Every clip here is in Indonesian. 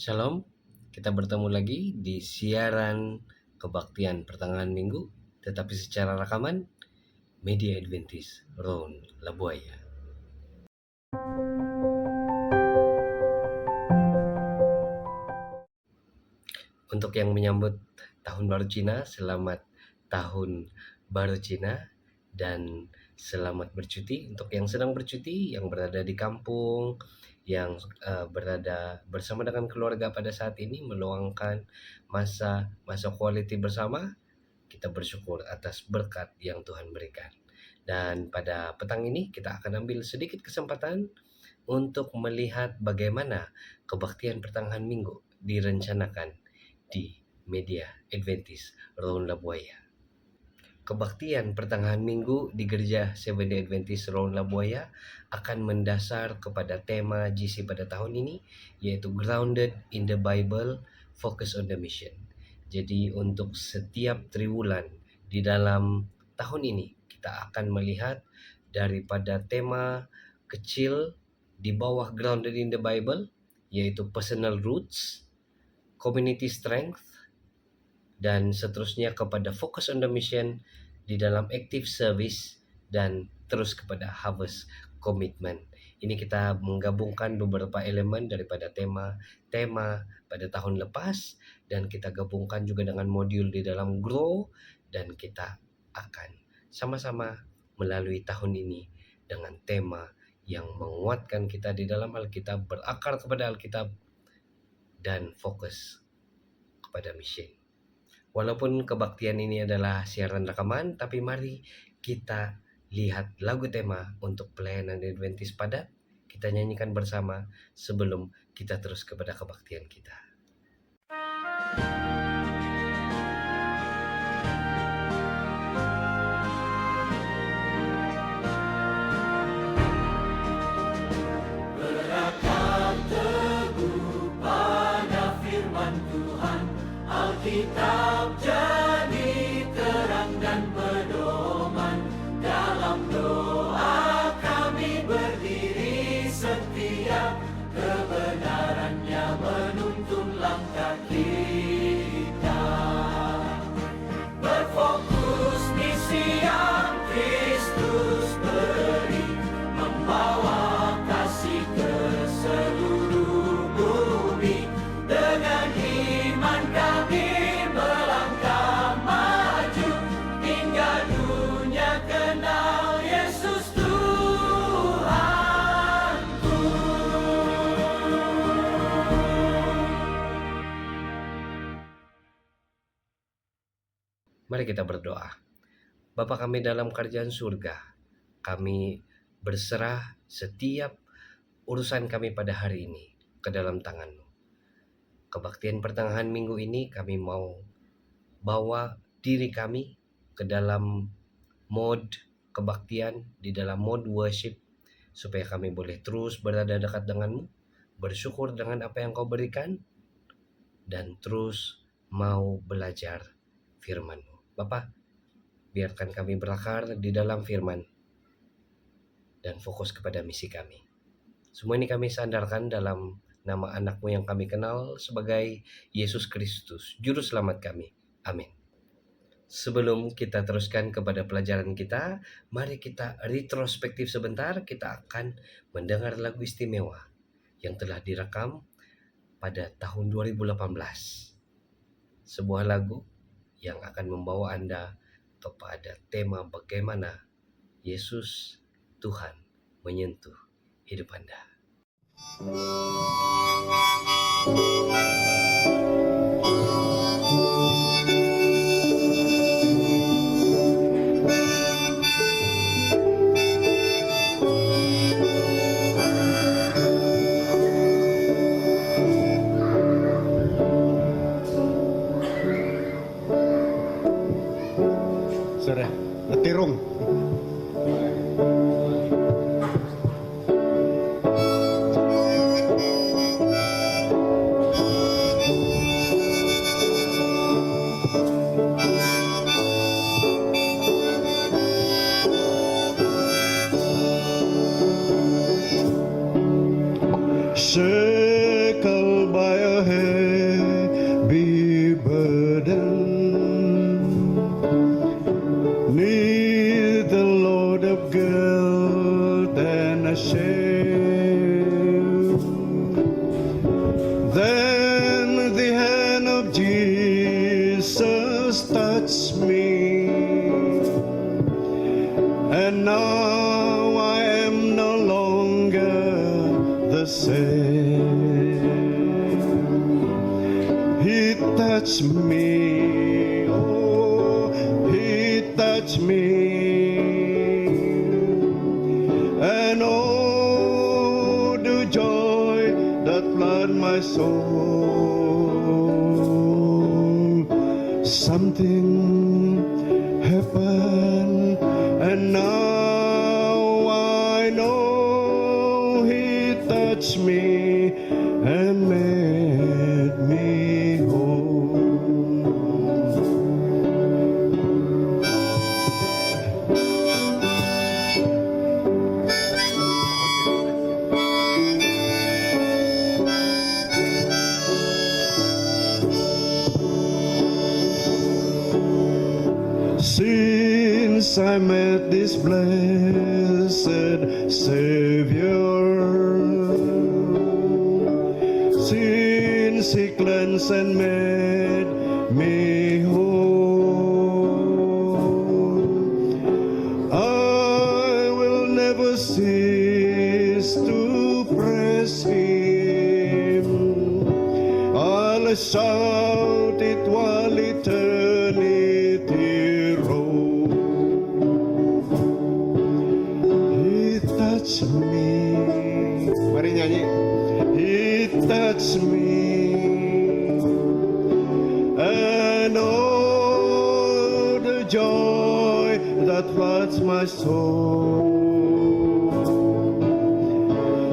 Shalom, kita bertemu lagi di siaran kebaktian pertengahan minggu, tetapi secara rekaman Media Adventist Round Labuaya. Untuk yang menyambut Tahun Baru Cina, selamat Tahun Baru Cina dan selamat bercuti. Untuk yang sedang bercuti, yang berada di kampung, yang berada bersama dengan keluarga pada saat ini, meluangkan masa quality bersama, kita bersyukur atas berkat yang Tuhan berikan. Dan pada petang ini kita akan ambil sedikit kesempatan untuk melihat bagaimana kebaktian pertengahan minggu direncanakan di Media Adventist Round Labuaya. Kebaktian pertengahan minggu di Gereja Seventh-day Adventist Round Labuaya akan mendasar kepada tema GC pada tahun ini, yaitu Grounded in the Bible, Focus on the Mission. Jadi untuk setiap triwulan di dalam tahun ini kita akan melihat daripada tema kecil di bawah Grounded in the Bible, yaitu Personal Roots, Community Strength, dan seterusnya kepada Focus on the Mission di dalam Active Service, dan terus kepada Harvest Commitment. Ini kita menggabungkan beberapa elemen daripada tema pada tahun lepas, dan kita gabungkan juga dengan modul di dalam Grow, dan kita akan sama-sama melalui tahun ini dengan tema yang menguatkan kita di dalam Alkitab, berakar kepada Alkitab, dan fokus kepada misi. Walaupun kebaktian ini adalah siaran rekaman, tapi mari kita lihat lagu tema untuk pelayanan Adventist padat. Kita nyanyikan bersama sebelum kita terus kepada kebaktian kita. Alkitab jadi terang dan pedoman, dalam doa kami berdiri setia, kebenarannya menuntun langkah kita. Berfokus misi yang Kristus beri, membawa kasih ke seluruh bumi. Dengan iman kami melangkah maju, hingga dunia kenal Yesus Tuhanku. Mari kita berdoa. Bapa kami dalam kerajaan surga, kami berserah setiap urusan kami pada hari ini ke dalam tangan-Mu. Kebaktian pertengahan minggu ini kami mau bawa diri kami ke dalam mode kebaktian, di dalam mode worship, supaya kami boleh terus berada dekat dengan-Mu, bersyukur dengan apa yang Kau berikan, dan terus mau belajar firman-Mu. Bapa, biarkan kami berakar di dalam firman dan fokus kepada misi kami. Semua ini kami sandarkan dalam nama anak-Mu yang kami kenal sebagai Yesus Kristus, Juru Selamat kami. Amin. Sebelum kita teruskan kepada pelajaran kita, mari kita retrospektif sebentar. Kita akan mendengar lagu istimewa yang telah direkam pada tahun 2018. Sebuah lagu yang akan membawa Anda kepada tema bagaimana Yesus Tuhan menyentuh hidup Anda. Sudah, letirung. felt and ashamed. Then the hand of Jesus touched me, and now I am no longer the same. He touched me, oh, he touched me, and oh, the joy that flooded my soul. Something happened, and now I know he touched me and made me whole. Since I met this blessed Savior, since He cleansed and made me whole, I will never cease to praise Him. I'll shout it while eternity rolls. He touched me. Mari nyanyi. He touched me, and oh, the joy that floods my soul.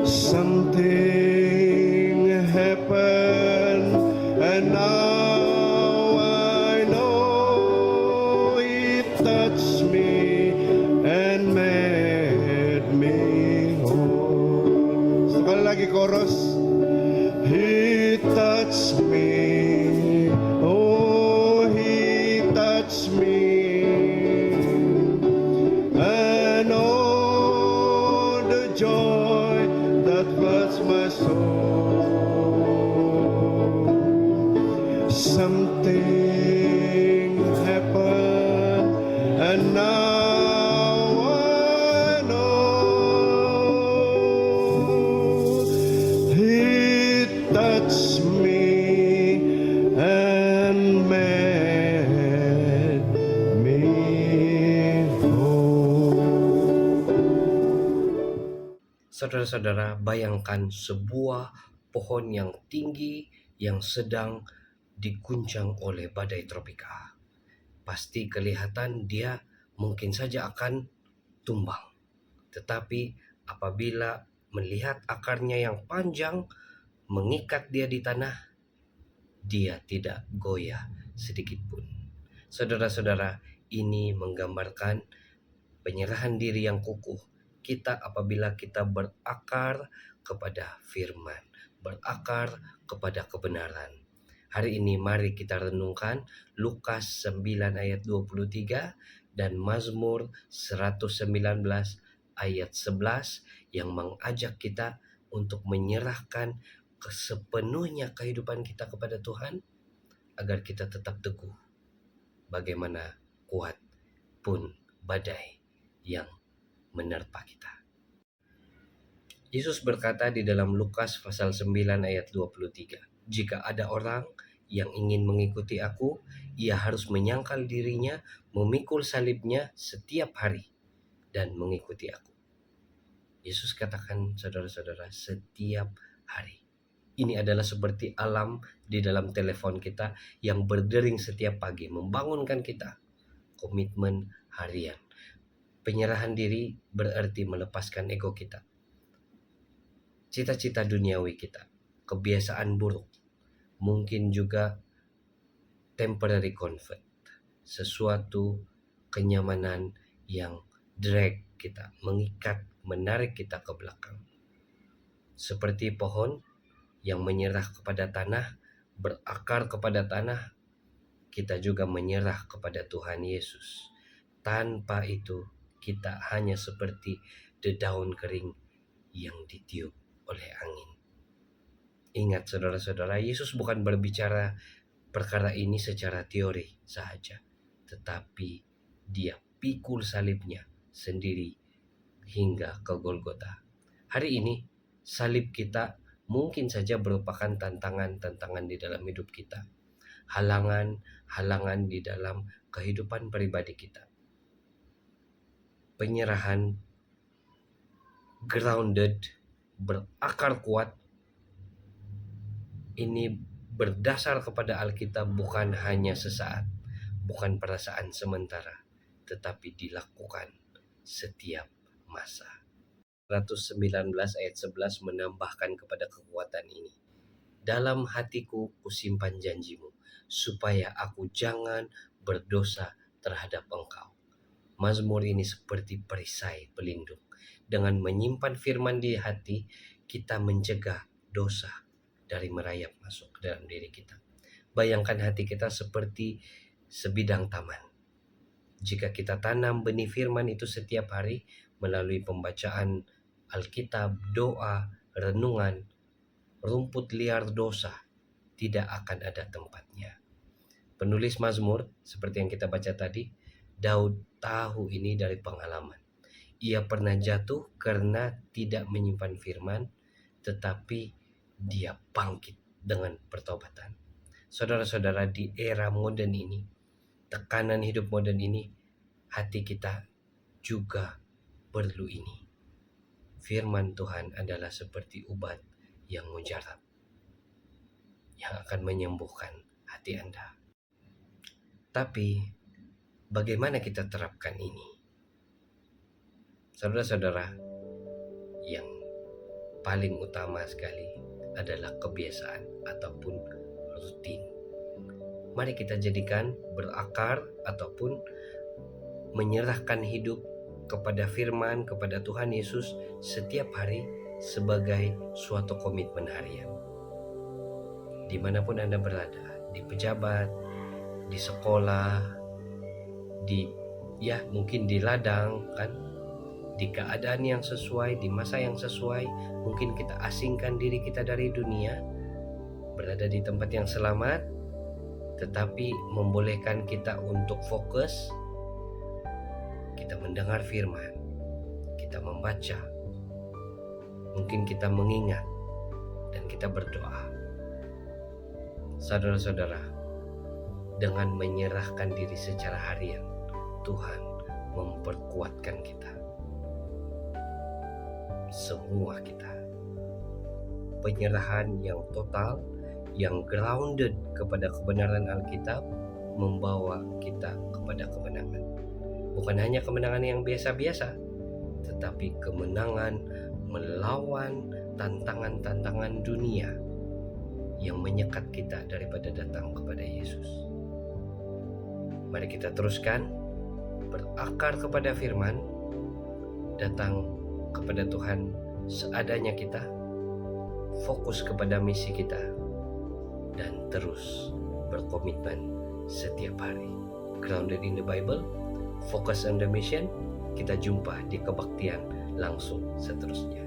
Something happened, and now I know He touched me and made me whole. Sekali lagi chorus. He touched me, oh, He touched me, and oh, the joy that floods my soul. Something happened, and now I know He touched me and made me whole. Saudara-saudara, bayangkan sebuah pohon yang tinggi yang sedang diguncang oleh badai tropika. Pasti kelihatan dia mungkin saja akan tumbang. Tetapi apabila melihat akarnya yang panjang mengikat dia di tanah, dia tidak goyah sedikit pun. Saudara-saudara, ini menggambarkan penyerahan diri yang kukuh kita apabila kita berakar kepada firman, berakar kepada kebenaran. Hari ini mari kita renungkan Lukas 9 ayat 23 dan Mazmur 119 ayat 11 yang mengajak kita untuk menyerahkan sepenuhnya kehidupan kita kepada Tuhan agar kita tetap teguh. Bagaimana kuat pun badai yang menerpa kita. Yesus berkata di dalam Lukas pasal 9 ayat 23, "Jika ada orang yang ingin mengikuti aku, ia harus menyangkal dirinya, memikul salibnya setiap hari, dan mengikuti aku." Yesus katakan, saudara-saudara, setiap hari. Ini adalah seperti alarm di dalam telepon kita yang berdering setiap pagi, membangunkan kita. Komitmen harian. Penyerahan diri berarti melepaskan ego kita, cita-cita duniawi kita, kebiasaan buruk, mungkin juga temporary comfort, sesuatu kenyamanan yang drag kita, mengikat, menarik kita ke belakang. Seperti pohon yang menyerah kepada tanah, berakar kepada tanah, kita juga menyerah kepada Tuhan Yesus. Tanpa itu kita hanya seperti dedaun kering yang ditiup oleh angin. Ingat saudara-saudara, Yesus bukan berbicara perkara ini secara teori saja, tetapi dia pikul salibnya sendiri hingga ke Golgota. Hari ini salib kita mungkin saja merupakan tantangan-tantangan di dalam hidup kita, halangan-halangan di dalam kehidupan pribadi kita. Penyerahan, grounded, berakar kuat, ini berdasar kepada Alkitab bukan hanya sesaat, bukan perasaan sementara, tetapi dilakukan setiap masa. 119 ayat 11 menambahkan kepada kekuatan ini. Dalam hatiku kusimpan janjimu, supaya aku jangan berdosa terhadap engkau. Mazmur ini seperti perisai pelindung. Dengan menyimpan firman di hati, kita mencegah dosa dari merayap masuk ke dalam diri kita. Bayangkan hati kita seperti sebidang taman. Jika kita tanam benih firman itu setiap hari melalui pembacaan Alkitab, doa, renungan, rumput liar dosa tidak akan ada tempatnya. Penulis Mazmur, seperti yang kita baca tadi, Daud tahu ini dari pengalaman. Ia pernah jatuh karena tidak menyimpan firman, tetapi dia bangkit dengan pertobatan. Saudara-saudara, di era modern ini, tekanan hidup modern ini, hati kita juga perlu ini. Firman Tuhan adalah seperti obat yang mujarab, yang akan menyembuhkan hati Anda. Tapi, bagaimana kita terapkan ini? Saudara-saudara, yang paling utama sekali adalah kebiasaan ataupun rutin. Mari kita jadikan berakar ataupun menyerahkan hidup kepada firman, kepada Tuhan Yesus setiap hari sebagai suatu komitmen harian. Dimanapun Anda berada, di pejabat, di sekolah, mungkin di ladang, kan, di keadaan yang sesuai, di masa yang sesuai, mungkin kita asingkan diri kita dari dunia, berada di tempat yang selamat, tetapi membolehkan kita untuk fokus. Kita mendengar firman, kita membaca, mungkin kita mengingat, dan kita berdoa. Saudara-saudara, dengan menyerahkan diri secara harian, Tuhan memperkuatkan kita. Semua kita. Penyerahan yang total, yang grounded kepada kebenaran Alkitab, membawa kita kepada kemenangan. Bukan hanya kemenangan yang biasa-biasa, tetapi kemenangan melawan tantangan-tantangan dunia yang menyekat kita daripada datang kepada Yesus. Mari kita teruskan berakar kepada firman, datang kepada Tuhan seadanya kita, fokus kepada misi kita, dan terus berkomitmen setiap hari. Grounded in the Bible, focus on the mission. Kita jumpa di kebaktian langsung seterusnya.